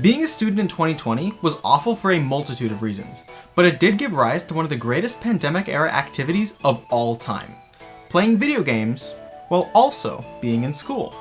Being a student in 2020 was awful for a multitude of reasons, but it did give rise to one of the greatest pandemic-era activities of all time: playing video games while also being in school.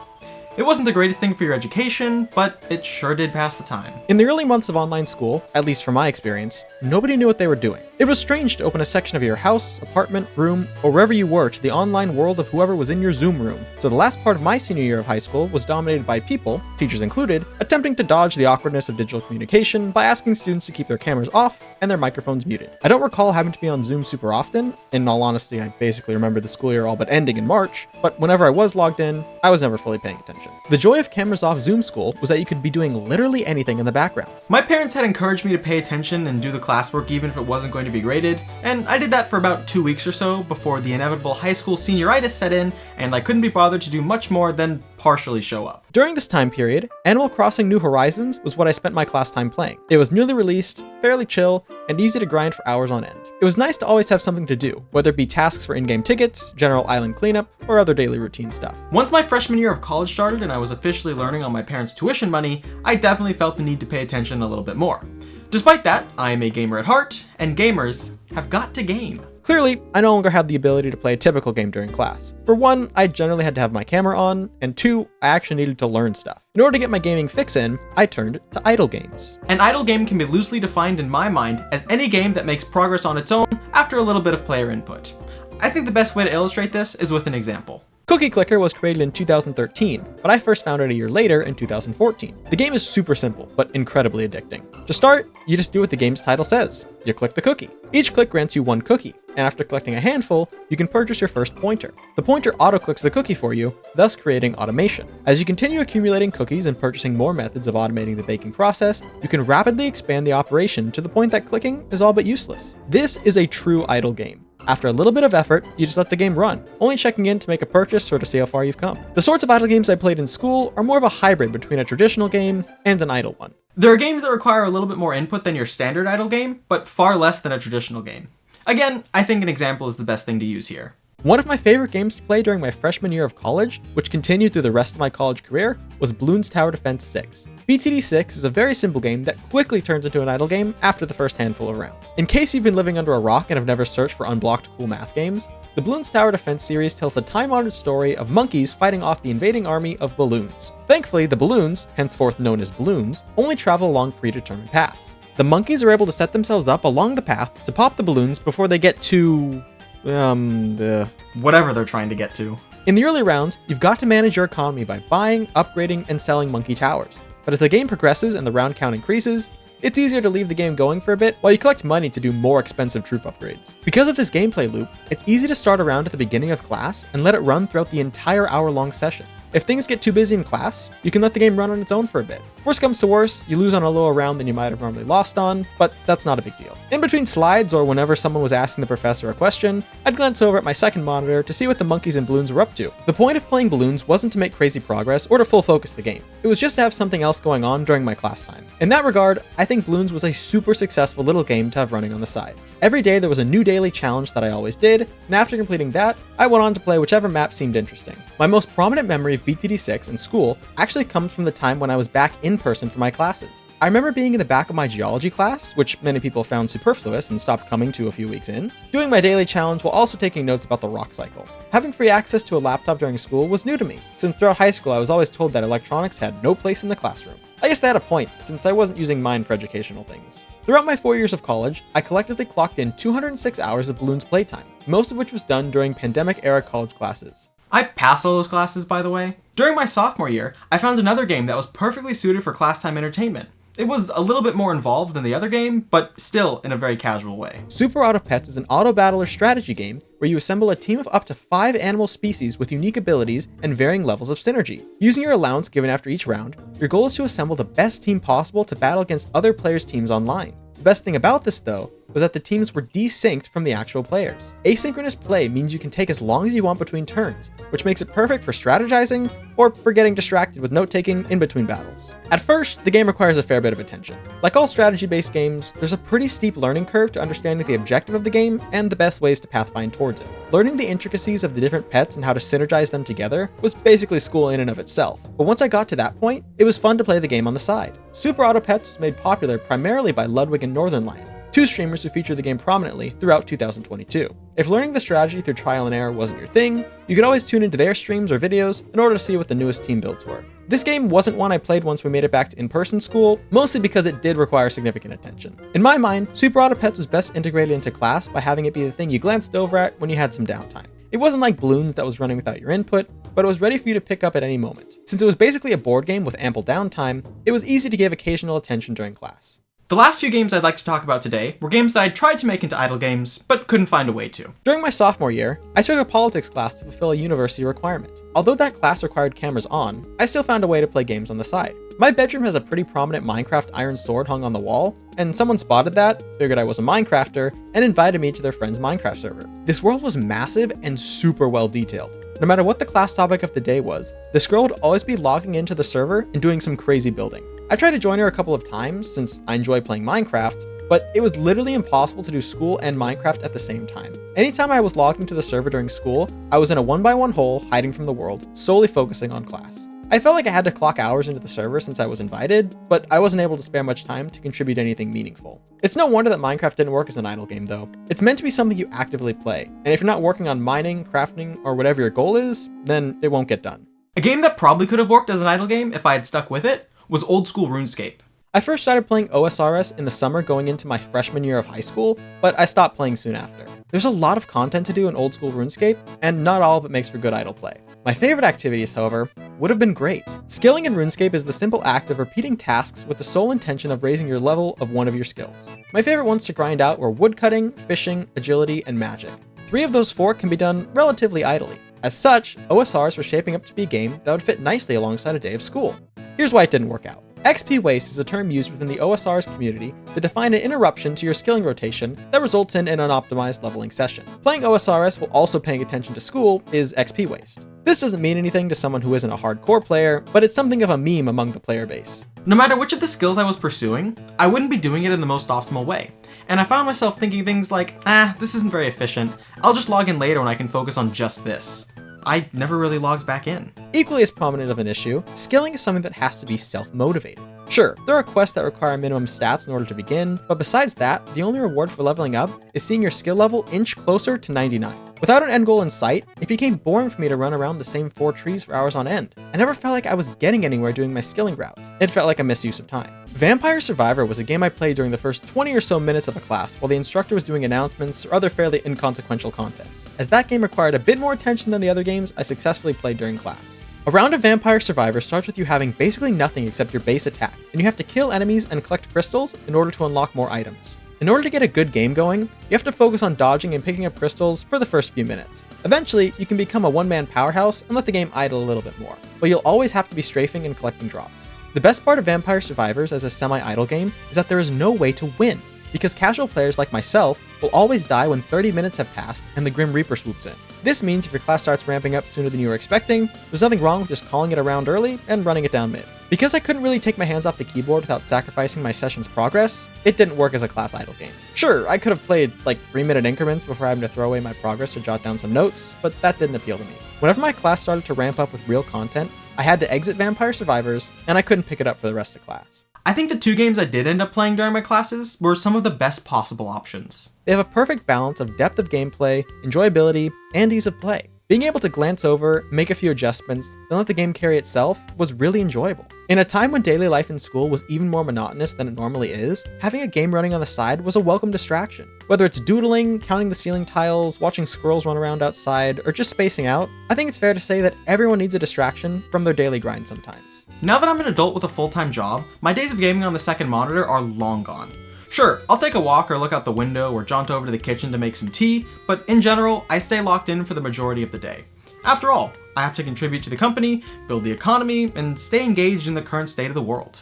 It wasn't the greatest thing for your education, but it sure did pass the time. In the early months of online school, at least from my experience, nobody knew what they were doing. It was strange to open a section of your house, apartment, room, or wherever you were to the online world of whoever was in your Zoom room. So the last part of my senior year of high school was dominated by people, teachers included, attempting to dodge the awkwardness of digital communication by asking students to keep their cameras off and their microphones muted. I don't recall having to be on Zoom super often. In all honesty, I basically remember the school year all but ending in March, but whenever I was logged in, I was never fully paying attention. The joy of cameras off Zoom school was that you could be doing literally anything in the background. My parents had encouraged me to pay attention and do the classwork even if it wasn't going to be graded, and I did that for about 2 weeks or so before the inevitable high school senioritis set in and I couldn't be bothered to do much more than partially show up. During this time period, Animal Crossing New Horizons was what I spent my class time playing. It was newly released, fairly chill, and easy to grind for hours on end. It was nice to always have something to do, whether it be tasks for in-game tickets, general island cleanup, or other daily routine stuff. Once my freshman year of college started and I was officially learning on my parents' tuition money, I definitely felt the need to pay attention a little bit more. Despite that, I am a gamer at heart, and gamers have got to game. Clearly, I no longer had the ability to play a typical game during class. For one, I generally had to have my camera on, and two, I actually needed to learn stuff. In order to get my gaming fix in, I turned to idle games. An idle game can be loosely defined in my mind as any game that makes progress on its own after a little bit of player input. I think the best way to illustrate this is with an example. Cookie Clicker was created in 2013, but I first found it a year later in 2014. The game is super simple, but incredibly addicting. To start, you just do what the game's title says. You click the cookie. Each click grants you one cookie, and after collecting a handful, you can purchase your first pointer. The pointer auto-clicks the cookie for you, thus creating automation. As you continue accumulating cookies and purchasing more methods of automating the baking process, you can rapidly expand the operation to the point that clicking is all but useless. This is a true idle game. After a little bit of effort, you just let the game run, only checking in to make a purchase or to see how far you've come. The sorts of idle games I played in school are more of a hybrid between a traditional game and an idle one. There are games that require a little bit more input than your standard idle game, but far less than a traditional game. Again, I think an example is the best thing to use here. One of my favorite games to play during my freshman year of college, which continued through the rest of my college career, was Bloons Tower Defense 6. BTD 6 is a very simple game that quickly turns into an idle game after the first handful of rounds. In case you've been living under a rock and have never searched for unblocked cool math games, the Bloons Tower Defense series tells the time-honored story of monkeys fighting off the invading army of balloons. Thankfully, the balloons, henceforth known as balloons, only travel along predetermined paths. The monkeys are able to set themselves up along the path to pop the balloons before they get to whatever they're trying to get to. In the early rounds, you've got to manage your economy by buying, upgrading, and selling monkey towers. But as the game progresses and the round count increases, it's easier to leave the game going for a bit while you collect money to do more expensive troop upgrades. Because of this gameplay loop, it's easy to start around at the beginning of class and let it run throughout the entire hour-long session. If things get too busy in class, you can let the game run on its own for a bit. Worst comes to worst, you lose on a lower round than you might have normally lost on, but that's not a big deal. In between slides, or whenever someone was asking the professor a question, I'd glance over at my second monitor to see what the monkeys and balloons were up to. The point of playing balloons wasn't to make crazy progress or to full focus the game. It was just to have something else going on during my class time. In that regard, I think Bloons was a super successful little game to have running on the side. Every day there was a new daily challenge that I always did, and after completing that, I went on to play whichever map seemed interesting. My most prominent memory of BTD6 in school actually comes from the time when I was back in person for my classes. I remember being in the back of my geology class, which many people found superfluous and stopped coming to a few weeks in, doing my daily challenge while also taking notes about the rock cycle. Having free access to a laptop during school was new to me, since throughout high school I was always told that electronics had no place in the classroom. I guess they had a point, since I wasn't using mine for educational things. Throughout my 4 years of college, I collectively clocked in 206 hours of Bloons playtime, most of which was done during pandemic-era college classes. I passed all those classes, by the way. During my sophomore year, I found another game that was perfectly suited for class time entertainment. It was a little bit more involved than the other game, but still in a very casual way. Super Auto Pets is an auto-battler strategy game where you assemble a team of up to 5 animal species with unique abilities and varying levels of synergy. Using your allowance given after each round, your goal is to assemble the best team possible to battle against other players' teams online. The best thing about this, though, was that the teams were desynced from the actual players. Asynchronous play means you can take as long as you want between turns, which makes it perfect for strategizing or for getting distracted with note-taking in between battles. At first, the game requires a fair bit of attention. Like all strategy-based games, there's a pretty steep learning curve to understanding the objective of the game and the best ways to pathfind towards it. Learning the intricacies of the different pets and how to synergize them together was basically school in and of itself, but once I got to that point, it was fun to play the game on the side. Super Auto Pets was made popular primarily by Ludwig and Northern Lion, two streamers who featured the game prominently throughout 2022. If learning the strategy through trial and error wasn't your thing, you could always tune into their streams or videos in order to see what the newest team builds were. This game wasn't one I played once we made it back to in-person school, mostly because it did require significant attention. In my mind, Super Auto Pets was best integrated into class by having it be the thing you glanced over at when you had some downtime. It wasn't like Bloons that was running without your input, but it was ready for you to pick up at any moment. Since it was basically a board game with ample downtime, it was easy to give occasional attention during class. The last few games I'd like to talk about today were games that I tried to make into idle games, but couldn't find a way to. During my sophomore year, I took a politics class to fulfill a university requirement. Although that class required cameras on, I still found a way to play games on the side. My bedroom has a pretty prominent Minecraft iron sword hung on the wall, and someone spotted that, figured I was a Minecrafter, and invited me to their friend's Minecraft server. This world was massive and super well detailed. No matter what the class topic of the day was, this girl would always be logging into the server and doing some crazy building. I tried to join her a couple of times since I enjoy playing Minecraft, but it was literally impossible to do school and Minecraft at the same time. Anytime I was logged into the server during school, I was in a 1x1 hole hiding from the world, solely focusing on class. I felt like I had to clock hours into the server since I was invited, but I wasn't able to spare much time to contribute anything meaningful. It's no wonder that Minecraft didn't work as an idle game though. It's meant to be something you actively play, and if you're not working on mining, crafting, or whatever your goal is, then it won't get done. A game that probably could have worked as an idle game if I had stuck with it was old school RuneScape. I first started playing OSRS in the summer going into my freshman year of high school, but I stopped playing soon after. There's a lot of content to do in old school RuneScape, and not all of it makes for good idle play. My favorite activities, however, would have been great. Skilling in RuneScape is the simple act of repeating tasks with the sole intention of raising your level of one of your skills. My favorite ones to grind out were woodcutting, fishing, agility, and magic. 3 of those 4 can be done relatively idly. As such, OSRs was shaping up to be a game that would fit nicely alongside a day of school. Here's why it didn't work out. XP waste is a term used within the OSR's community to define an interruption to your skilling rotation that results in an unoptimized leveling session. Playing OSRS while also paying attention to school is XP waste. This doesn't mean anything to someone who isn't a hardcore player, but it's something of a meme among the player base. No matter which of the skills I was pursuing, I wouldn't be doing it in the most optimal way. And I found myself thinking things like, this isn't very efficient, I'll just log in later when I can focus on just this. I never really logged back in. Equally as prominent of an issue, skilling is something that has to be self-motivated. Sure, there are quests that require minimum stats in order to begin, but besides that, the only reward for leveling up is seeing your skill level inch closer to 99. Without an end goal in sight, it became boring for me to run around the same 4 trees for hours on end. I never felt like I was getting anywhere doing my skilling routes. It felt like a misuse of time. Vampire Survivor was a game I played during the first 20 or so minutes of a class while the instructor was doing announcements or other fairly inconsequential content. As that game required a bit more attention than the other games I successfully played during class. A round of Vampire Survivor starts with you having basically nothing except your base attack, and you have to kill enemies and collect crystals in order to unlock more items. In order to get a good game going, you have to focus on dodging and picking up crystals for the first few minutes. Eventually, you can become a one-man powerhouse and let the game idle a little bit more, but you'll always have to be strafing and collecting drops. The best part of Vampire Survivors as a semi-idle game is that there is no way to win, because casual players like myself will always die when 30 minutes have passed and the Grim Reaper swoops in. This means if your class starts ramping up sooner than you were expecting, there's nothing wrong with just calling it around early and running it down mid. Because I couldn't really take my hands off the keyboard without sacrificing my session's progress, it didn't work as a class idle game. Sure, I could have played like 3-minute increments before having to throw away my progress or jot down some notes, but that didn't appeal to me. Whenever my class started to ramp up with real content, I had to exit Vampire Survivors, and I couldn't pick it up for the rest of class. I think the 2 games I did end up playing during my classes were some of the best possible options. They have a perfect balance of depth of gameplay, enjoyability, and ease of play. Being able to glance over, make a few adjustments, then let the game carry itself was really enjoyable. In a time when daily life in school was even more monotonous than it normally is, having a game running on the side was a welcome distraction. Whether it's doodling, counting the ceiling tiles, watching squirrels run around outside, or just spacing out, I think it's fair to say that everyone needs a distraction from their daily grind sometimes. Now that I'm an adult with a full-time job, my days of gaming on the second monitor are long gone. Sure, I'll take a walk or look out the window or jaunt over to the kitchen to make some tea, but in general, I stay locked in for the majority of the day. After all, I have to contribute to the company, build the economy, and stay engaged in the current state of the world.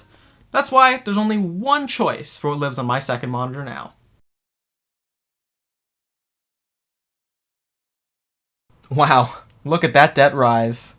That's why there's only one choice for what lives on my second monitor now. Wow, look at that debt rise.